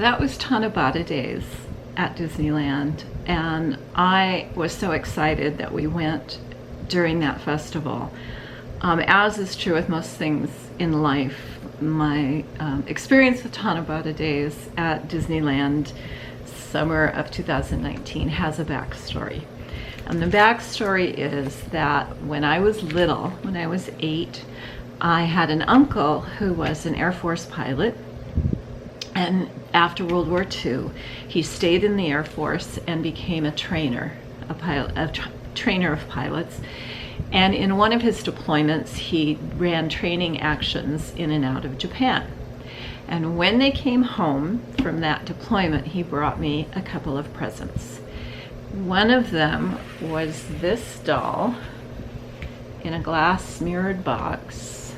that was Tanabata days at Disneyland, and I was so excited that we went during that festival. As is true with most things in life, my experience with Tanabata days at Disneyland summer of 2019 has a backstory. And the backstory is that when I was little, when I was 8, I had an uncle who was an Air Force pilot. And after World War II, he stayed in the Air Force and became a trainer, trainer of pilots. And in one of his deployments, he ran training actions in and out of Japan. And when they came home from that deployment, he brought me a couple of presents. One of them was this doll in a glass mirrored box.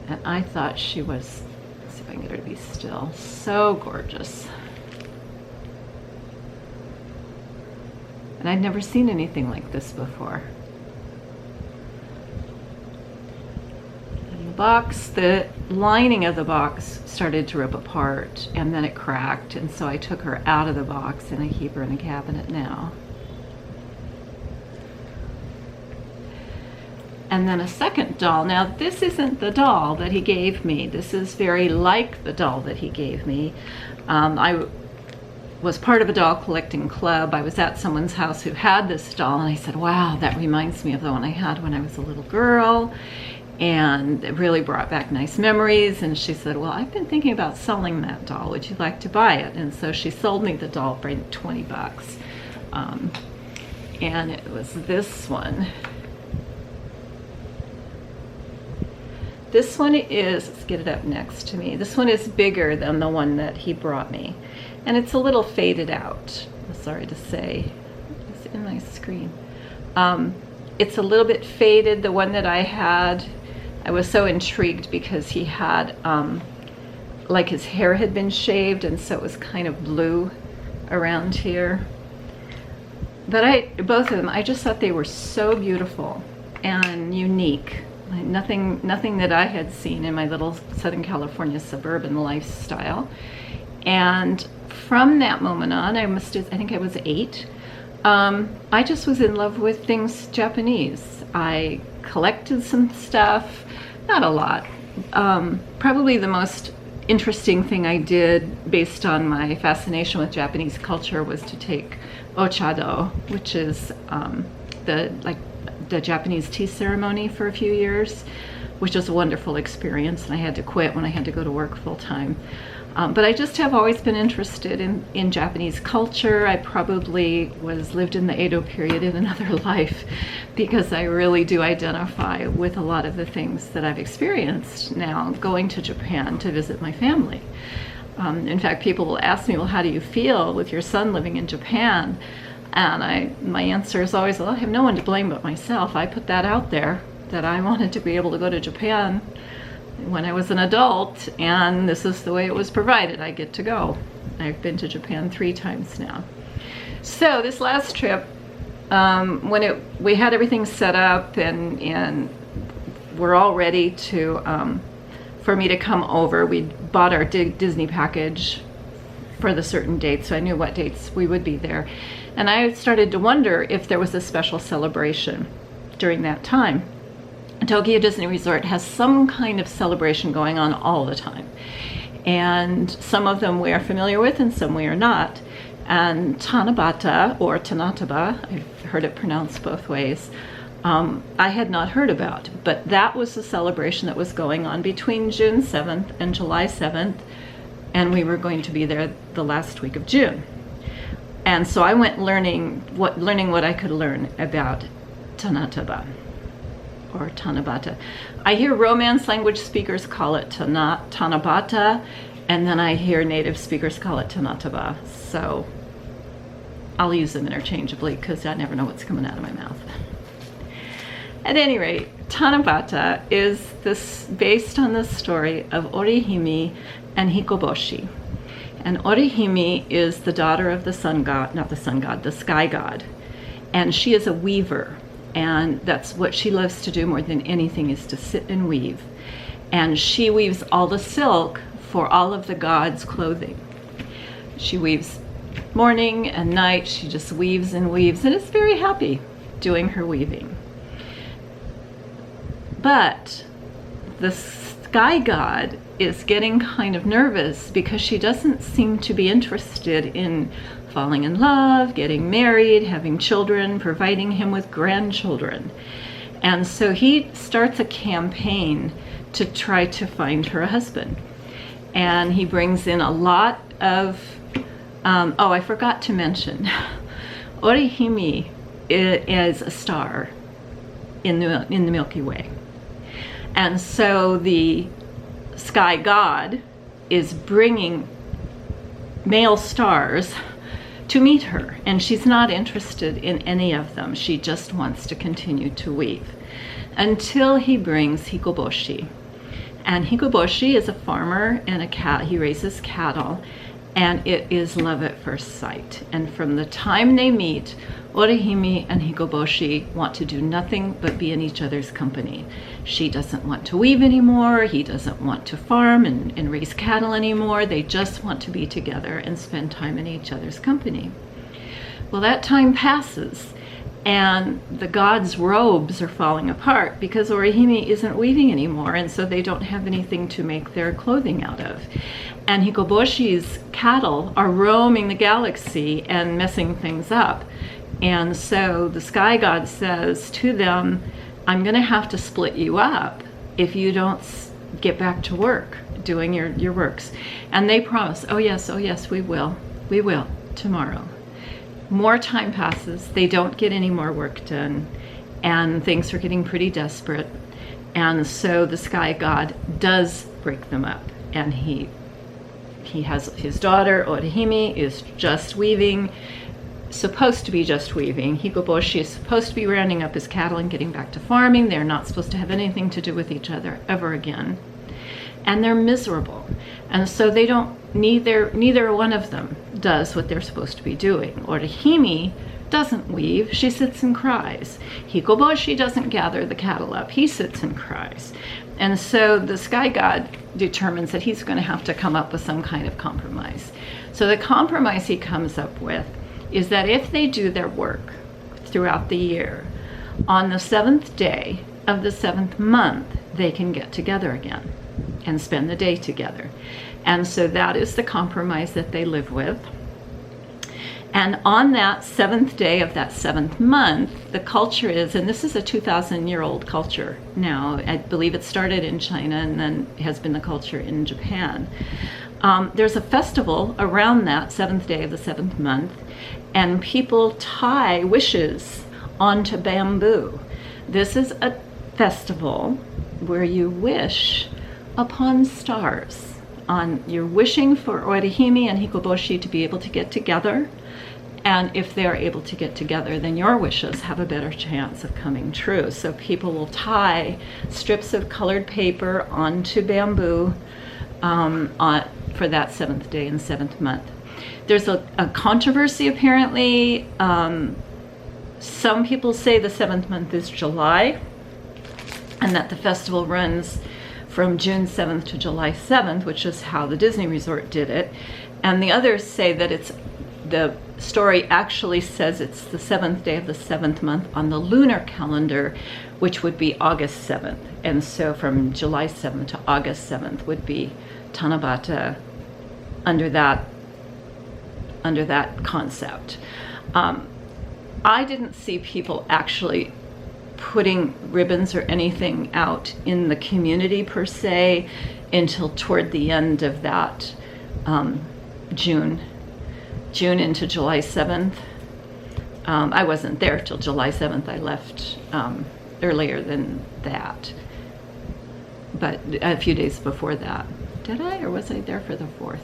And I thought she was, let's see if I can get her to be still, so gorgeous. And I'd never seen anything like this before. And the box, the lining of the box started to rip apart, and then it cracked, and so I took her out of the box and I keep her in a cabinet now. And then a second doll. Now this isn't the doll that he gave me. This is very like the doll that he gave me. I was part of a doll collecting club. I was at someone's house who had this doll, and I said, wow, that reminds me of the one I had when I was a little girl. And it really brought back nice memories. And she said, well, I've been thinking about selling that doll. Would you like to buy it? And so she sold me the doll for $20. And it was this one. This one is, let's get it up next to me. This one is bigger than the one that he brought me. And it's a little faded out, I'm sorry to say. It's in my screen. It's a little bit faded. The one that I had, I was so intrigued because he had, like his hair had been shaved, and so it was kind of blue around here. But both of them, I just thought they were so beautiful and unique. Nothing that I had seen in my little Southern California suburban lifestyle. And from that moment on, I think I was 8, I just was in love with things Japanese. I collected some stuff, not a lot. Probably the most interesting thing I did based on my fascination with Japanese culture was to take ochado, which is the Japanese tea ceremony for a few years, which was a wonderful experience, and I had to quit when I had to go to work full-time. But I just have always been interested in Japanese culture. I probably lived in the Edo period in another life, because I really do identify with a lot of the things that I've experienced now going to Japan to visit my family. In fact, people will ask me, well, how do you feel with your son living in Japan? And my answer is always, well, I have no one to blame but myself. I put that out there, that I wanted to be able to go to Japan when I was an adult, and this is the way it was provided. I get to go. I've been to Japan 3 times now. So this last trip, when we had everything set up and we're all ready to for me to come over, we bought our Disney package for the certain dates, so I knew what dates we would be there. And I started to wonder if there was a special celebration during that time. Tokyo Disney Resort has some kind of celebration going on all the time. And some of them we are familiar with and some we are not. And Tanabata, or Tanataba, I've heard it pronounced both ways, I had not heard about. But that was the celebration that was going on between June 7th and July 7th. And we were going to be there the last week of June. And so I went learning what I could learn about Tanataba, or Tanabata. I hear Romance language speakers call it Tanabata, and then I hear native speakers call it Tanataba. So I'll use them interchangeably because I never know what's coming out of my mouth. At any rate, Tanabata is based on the story of Orihime and Hikoboshi. And Orihime is the daughter of the sun god, not the sun god, the sky god. And she is a weaver. And that's what she loves to do more than anything, is to sit and weave. and she weaves all the silk for all of the gods' clothing. She weaves morning and night. She just weaves and weaves, and is very happy doing her weaving. But the sky god is getting kind of nervous because she doesn't seem to be interested in falling in love, getting married, having children, providing him with grandchildren. And so he starts a campaign to try to find her a husband. And he brings in a lot of, oh, I forgot to mention, Orihime is a star in the Milky Way. And so the sky god is bringing male stars to meet her, and she's not interested in any of them. She just wants to continue to weave until he brings Hikoboshi. And Hikoboshi is a farmer and he raises cattle, and it is love at first sight. And from the time they meet, Orihime and Hikoboshi want to do nothing but be in each other's company. She doesn't want to weave anymore. He doesn't want to farm and raise cattle anymore. They just want to be together and spend time in each other's company. Well, that time passes, and the gods' robes are falling apart because Orihime isn't weaving anymore, and so they don't have anything to make their clothing out of. And Hikoboshi's cattle are roaming the galaxy and messing things up. And so the sky god says to them, I'm going to have to split you up if you don't get back to work doing your works. And they promise, oh yes, we will tomorrow. More time passes, they don't get any more work done, and things are getting pretty desperate. And so the sky god does break them up, and he has his daughter Orihime is just weaving, supposed to be just weaving. Hikoboshi is supposed to be rounding up his cattle and getting back to farming. They're not supposed to have anything to do with each other ever again. And they're miserable. And so they don't, neither one of them does what they're supposed to be doing. Orihime doesn't weave, she sits and cries. Hikoboshi doesn't gather the cattle up, he sits and cries. And so the sky god determines that he's going to have to come up with some kind of compromise. So the compromise he comes up with is that if they do their work throughout the year, on the 7th day of the 7th month, they can get together again and spend the day together. And so that is the compromise that they live with. And on that 7th day of that 7th month, the culture is, and this is a 2,000-year-old culture now, I believe it started in China and then has been the culture in Japan. There's a festival around that 7th day of the 7th month, and people tie wishes onto bamboo. This is a festival where you wish upon stars. You're wishing for Orihime and Hikoboshi to be able to get together, and if they're able to get together, then your wishes have a better chance of coming true. So people will tie strips of colored paper onto bamboo for that 7th day and 7th month. There's a controversy apparently. Some people say the 7th month is July, and that the festival runs from June 7th to July 7th, which is how the Disney resort did it. And the others say that the story actually says it's the 7th day of the 7th month on the lunar calendar, which would be August 7th. And so from July 7th to August 7th would be Tanabata under that concept. I didn't see people actually putting ribbons or anything out in the community per se until toward the end of that June into July 7th. I wasn't there till July 7th. I left earlier than that, but a few days before that. Did I, or was I there for the 4th?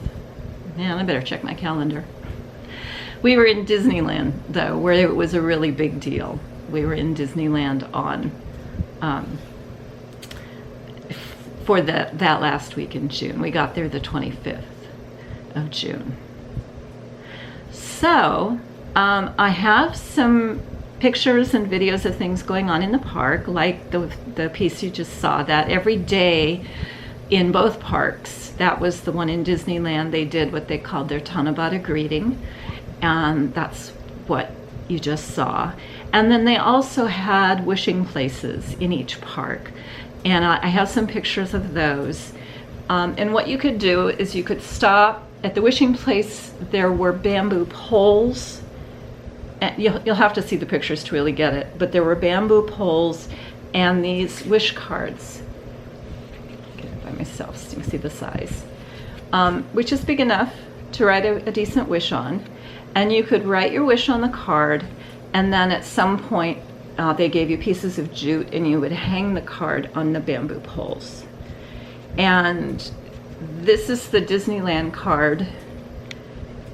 Man, I better check my calendar. We were in Disneyland, though, where it was a really big deal. We were in Disneyland for that last week in June. We got there the 25th of June. So I have some pictures and videos of things going on in the park, like the piece you just saw, that every day in both parks. That was the one in Disneyland. They did what they called their Tanabata greeting, and that's what you just saw. And then they also had wishing places in each park, and I have some pictures of those. And what you could do is you could stop at the wishing place. There were bamboo poles, and you'll have to see the pictures to really get it, but there were bamboo poles and these wish cards. Get it by myself so you can see the size, which is big enough to write a decent wish on. And you could write your wish on the card, and then at some point they gave you pieces of jute, and you would hang the card on the bamboo poles. And this is the Disneyland card,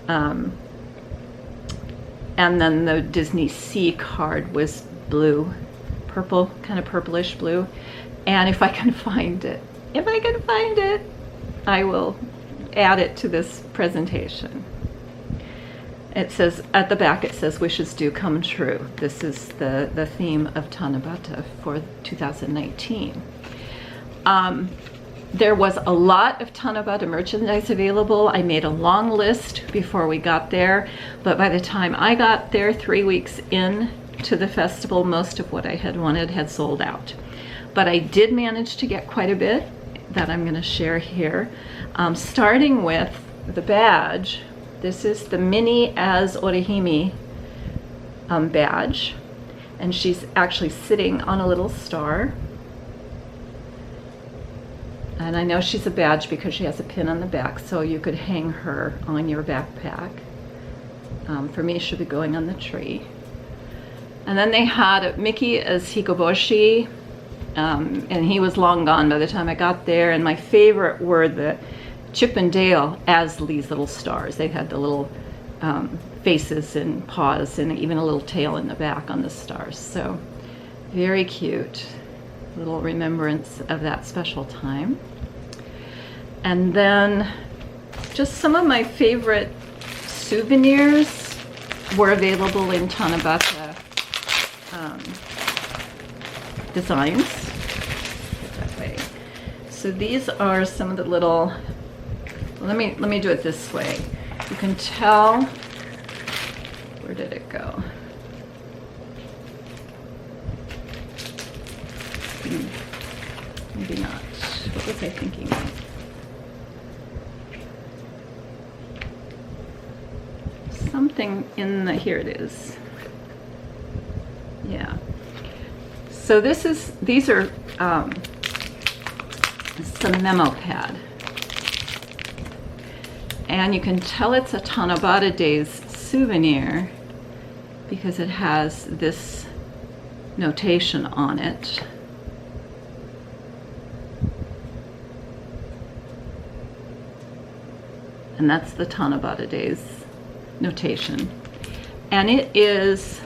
and then the Disney Sea card was blue, purple, kind of purplish blue. And if I can find it, I will add it to this presentation. It says, at the back it says, wishes do come true. This is the theme of Tanabata for 2019. There was a lot of Tanabata merchandise available. I made a long list before we got there, but by the time I got there 3 weeks in to the festival, most of what I had wanted had sold out. But I did manage to get quite a bit that I'm going to share here, starting with the badge. This is the Minnie as Orihime badge, and she's actually sitting on a little star. And I know she's a badge because she has a pin on the back, so you could hang her on your backpack. For me, she'll be going on the tree. And then they had Mickey as Hikoboshi, and he was long gone by the time I got there. And my favorite were the Chip and Dale as these little stars. They had the little faces and paws and even a little tail in the back on the stars. So very cute. Little remembrance of that special time. And then just some of my favorite souvenirs were available in Tanabata designs. That way. So these are some of the little, let me do it this way. You can tell, where did it go? Maybe not. What was I thinking of? Something in the, here it is. Yeah. So these are some memo pad. And you can tell it's a Tanabata Days souvenir because it has this notation on it. And that's the Tanabata Days notation. And it is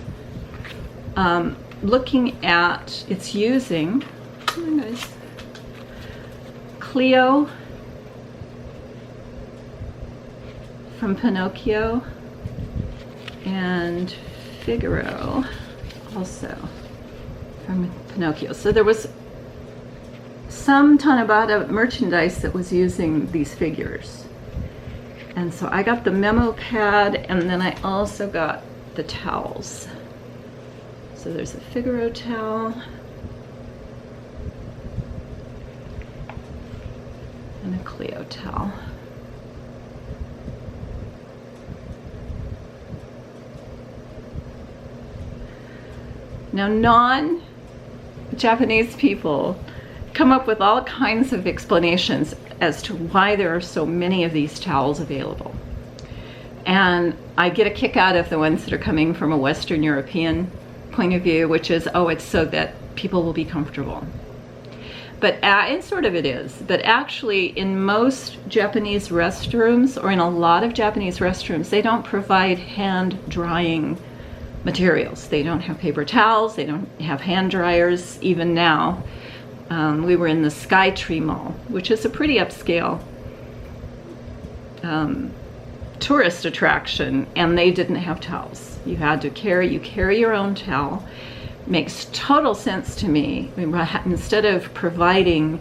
looking at, it's using, Cleo from Pinocchio and Figaro also from Pinocchio. So there was some Tanabata merchandise that was using these figures. And so I got the memo pad, and then I also got the towels. So there's a Figaro towel and a Cleo towel. Now, non-Japanese people come up with all kinds of explanations as to why there are so many of these towels available. And I get a kick out of the ones that are coming from a Western European point of view, which is, oh, it's so that people will be comfortable. But and sort of it is, but actually in most Japanese restrooms, or in a lot of Japanese restrooms, they don't provide hand drying materials. They don't have paper towels, they don't have hand dryers, even now. We were in the Skytree Mall, which is a pretty upscale tourist attraction, and they didn't have towels. You had to carry your own towel. Makes total sense to me. Instead of providing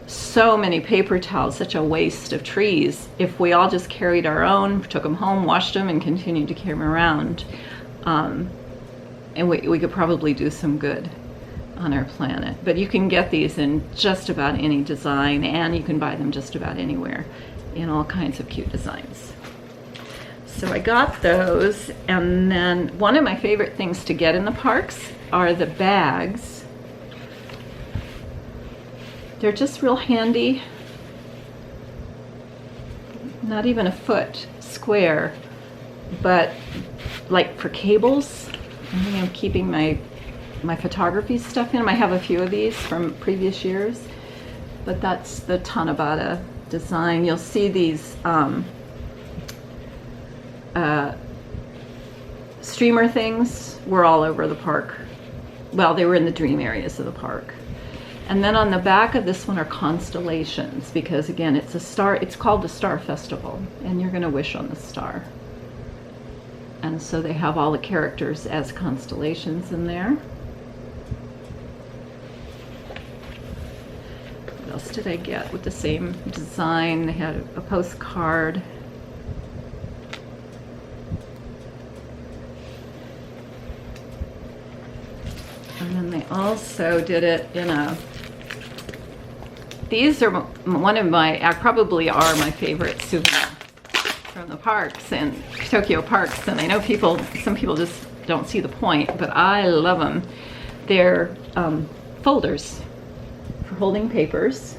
so many paper towels, such a waste of trees. If we all just carried our own, took them home, washed them, and continued to carry them around, and we could probably do some good on our planet. But you can get these in just about any design, and you can buy them just about anywhere in all kinds of cute designs. So I got those, and then one of my favorite things to get in the parks are the bags. They're just real handy. Not even a foot square, but like for cables. I'm keeping my photography stuff in them. I have a few of these from previous years, but that's the Tanabata design. You'll see these streamer things were all over the park. Well, they were in the dream areas of the park. And then on the back of this one are constellations, because again, it's a star, it's called the Star Festival, and you're gonna wish on the star. And so they have all the characters as constellations in there. What else did I get with the same design? They had a postcard. And then they also did it in a, these are one of my, probably are my favorite souvenirs from the parks and Tokyo parks. And I know some people just don't see the point, but I love them. They're folders for holding papers.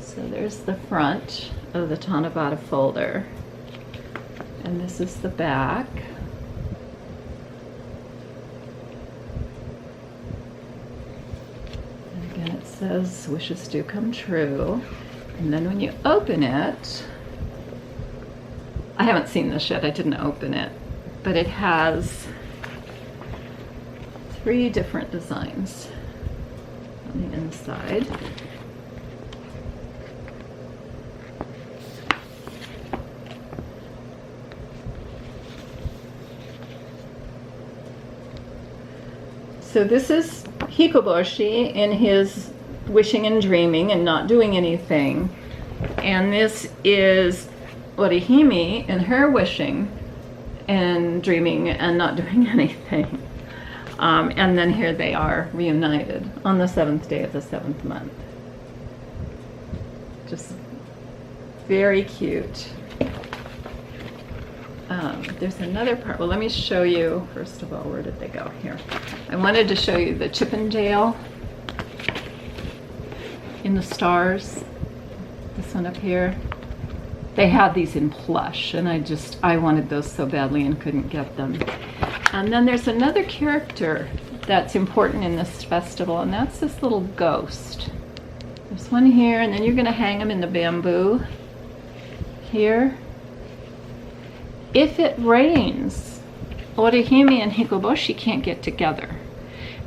So there's the front of the Tanabata folder. And this is the back. It says wishes do come true, and then when you open it, I haven't seen this yet, I didn't open it, but it has 3 different designs on the inside. So this is Hikoboshi in his wishing and dreaming and not doing anything. And this is Orihime in her wishing and dreaming and not doing anything. And then here they are reunited on the 7th day of the 7th month. Just very cute. There's another part. Well, let me show you, first of all, where did they go? Here. I wanted to show you the Chippendale in the stars. This one up here. They had these in plush, and I wanted those so badly and couldn't get them. And then there's another character that's important in this festival, and that's this little ghost. There's one here, and then you're going to hang them in the bamboo here. If it rains, Orihime and Hikoboshi can't get together.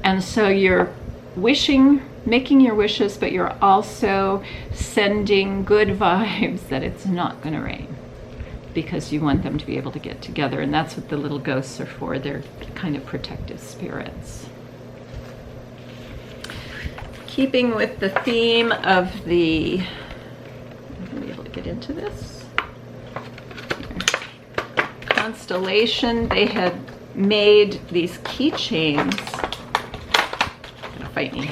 And so you're wishing, making your wishes, but you're also sending good vibes that it's not going to rain, because you want them to be able to get together. And that's what the little ghosts are for. They're kind of protective spirits. Keeping with the theme of the, I'm going to be able to get into this. Constellation, they had made these keychains. Gonna fight me.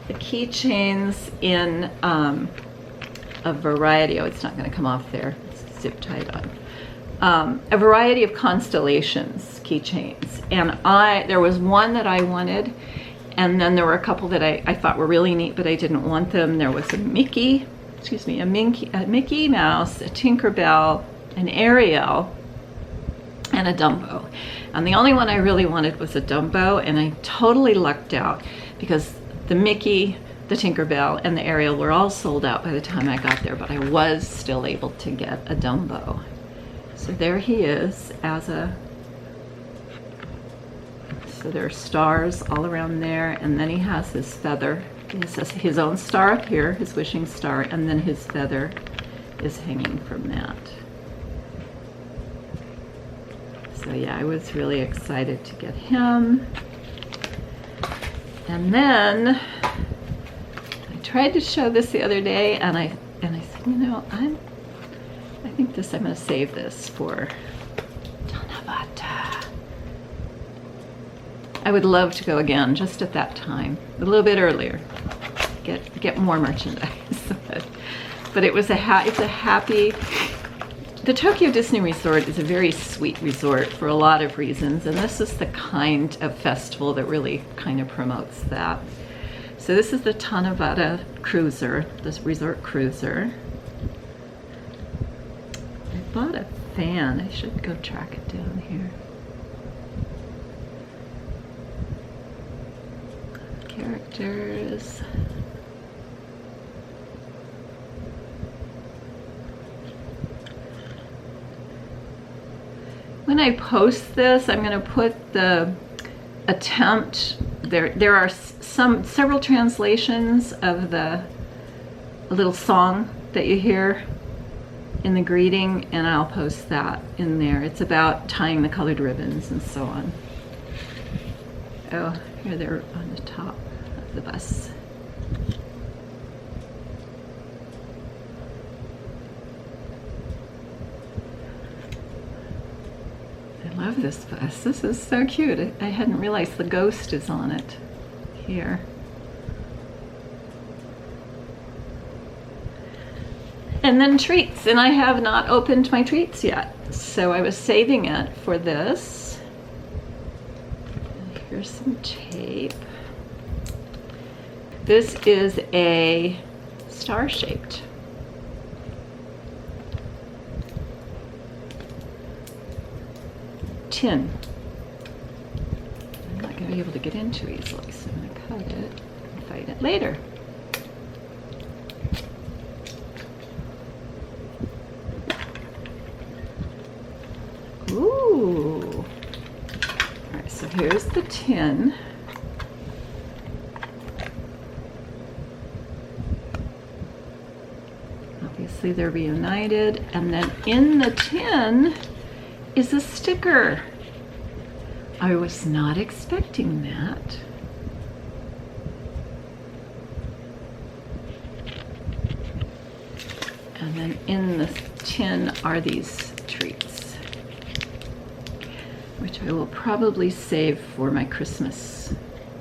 The keychains in a variety. Oh, it's not going to come off there. It's zip tied on. A variety of constellations keychains, and there was one that I wanted, and then there were a couple that I thought were really neat, but I didn't want them. There was a Mickey Mouse, a Tinkerbell, an Ariel, and a Dumbo. And the only one I really wanted was a Dumbo, and I totally lucked out because the Mickey, the Tinkerbell, and the Ariel were all sold out by the time I got there, but I was still able to get a Dumbo. So there he is as a, so there are stars all around there, and then he has his feather. He has his own star up here, his wishing star, and then his feather is hanging from that. So yeah, I was really excited to get him. And then I tried to show this the other day, and I said, you know, I think I'm going to save this for Tanabata. I would love to go again just at that time, a little bit earlier, get more merchandise. But it was it's a happy. The Tokyo Disney Resort is a very sweet resort for a lot of reasons, and this is the kind of festival that really kind of promotes that. So this is the Tanabata cruiser, this resort cruiser. I bought a fan. I should go track it down here. Characters. When I post this, I'm going to put the attempt. There are several translations of the little song that you hear in the greeting, and I'll post that in there. It's about tying the colored ribbons and so on. Oh, here they're on the top of the bus. I love this bus. This is so cute. I hadn't realized the ghost is on it here. And then treats, and I have not opened my treats yet, so I was saving it for this. Here's some tape. This is a star-shaped. Tin. I'm not going to be able to get into easily, so I'm going to cut it and fight it later. Ooh. All right, so here's the tin. Obviously they're reunited, and then in the tin is a sticker. I was not expecting that. And then in the tin are these treats, which I will probably save for my Christmas.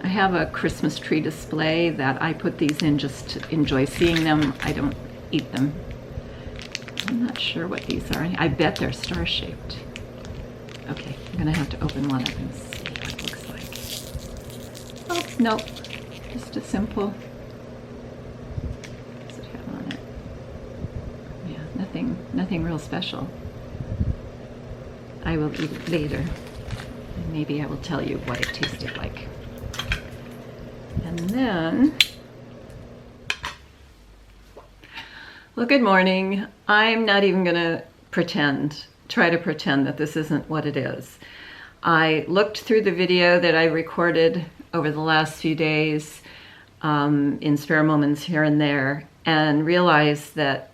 I have a Christmas tree display that I put these in just to enjoy seeing them. I don't eat them. I'm not sure what these are. I bet they're star-shaped. Okay, I'm gonna have to open one up and see what it looks like. Oh, nope, just a simple. What does it have on it? Yeah, nothing real special. I will eat it later, and maybe I will tell you what it tasted like. And then, well, good morning. I'm not even gonna try to pretend that this isn't what it is. I looked through the video that I recorded over the last few days in spare moments here and there, and realized that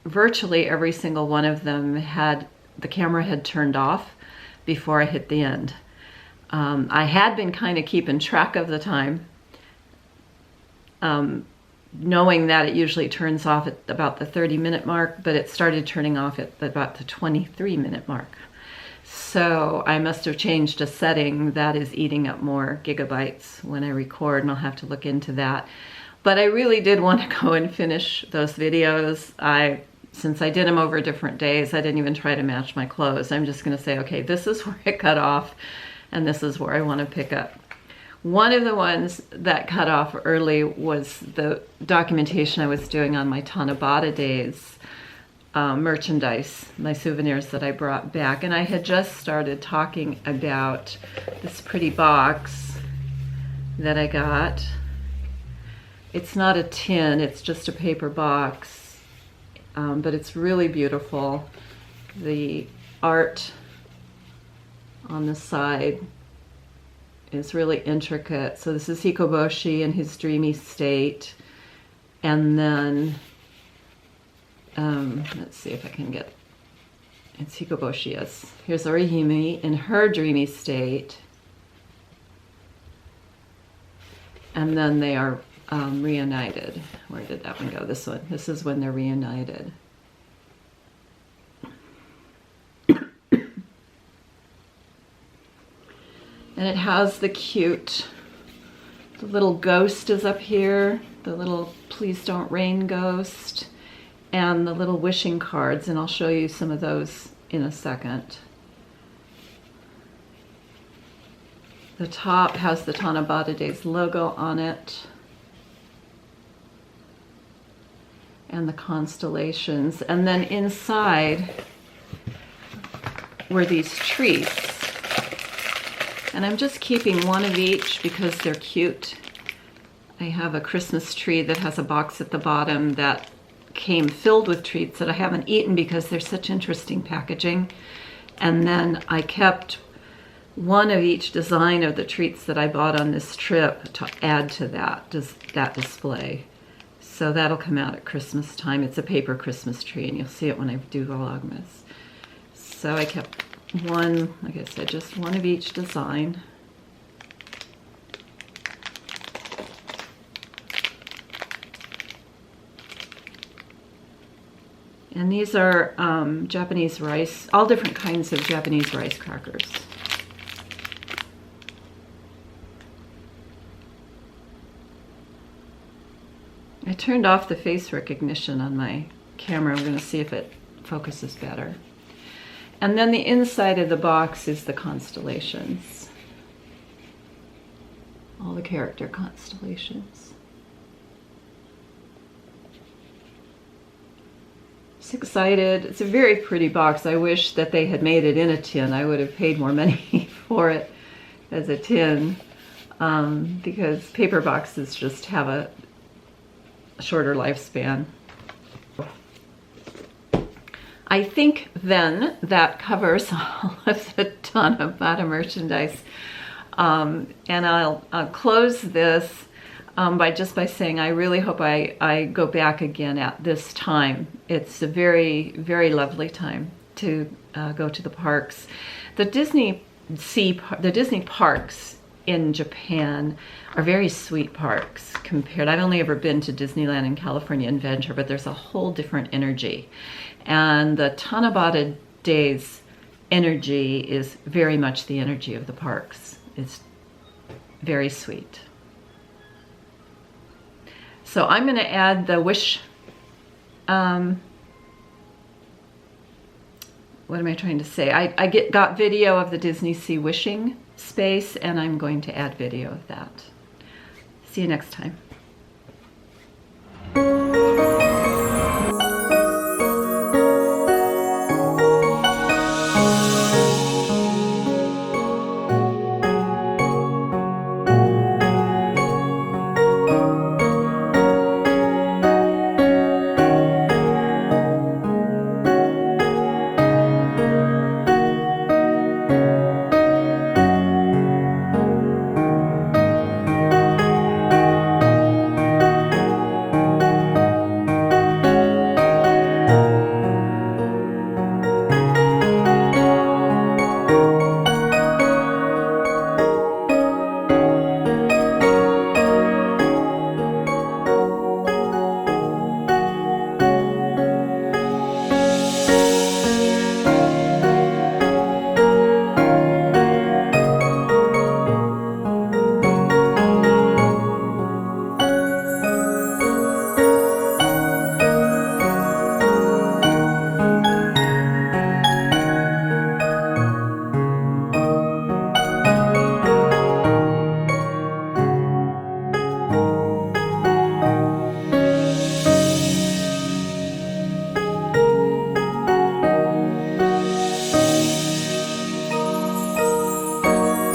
virtually every single one of them the camera had turned off before I hit the end. I had been kind of keeping track of the time, knowing that it usually turns off at about the 30-minute mark, but it started turning off at about the 23-minute mark. So I must have changed a setting that is eating up more gigabytes when I record, and I'll have to look into that. But I really did want to go and finish those videos. Since I did them over different days, I didn't even try to match my clothes. I'm just going to say, okay, this is where it cut off, and this is where I want to pick up. One of the ones that cut off early was the documentation I was doing on my Tanabata days, merchandise, my souvenirs that I brought back. And I had just started talking about this pretty box that I got. It's not a tin, it's just a paper box, but it's really beautiful. The art on the side is really intricate. So this is Hikoboshi in his dreamy state. And then, let's see if I can get, it's Hikoboshi, yes. Here's Orihime in her dreamy state. And then they are reunited. Where did that one go? This one. This is when they're reunited. And it has the little ghost is up here, the little please don't rain ghost, and the little wishing cards, and I'll show you some of those in a second. The top has the Tanabata Days logo on it, and the constellations, and then inside were these treats. And I'm just keeping one of each because they're cute. I have a Christmas tree that has a box at the bottom that came filled with treats that I haven't eaten because they're such interesting packaging. And then I kept one of each design of the treats that I bought on this trip to add to that display. So that'll come out at Christmas time. It's a paper Christmas tree, and you'll see it when I do Vlogmas. So I kept one, like I said, just one of each design. And these are Japanese rice, all different kinds of Japanese rice crackers. I turned off the face recognition on my camera. I'm going to see if it focuses better. And then the inside of the box is the constellations. All the character constellations. Just excited. It's a very pretty box. I wish that they had made it in a tin. I would have paid more money for it as a tin, because paper boxes just have a shorter lifespan. I think then that covers all of the Tanabata merchandise. And I'll close this by saying I really hope I go back again at this time. It's a very, very lovely time to go to the parks. The Disney parks in Japan are very sweet parks compared. I've only ever been to Disneyland in California Adventure, but there's a whole different energy. And the Tanabata Days energy is very much the energy of the parks. It's very sweet. So I'm going to add the wish, what am I trying to say? I got video of the Disney Sea wishing space, and I'm going to add video of that. See you next time.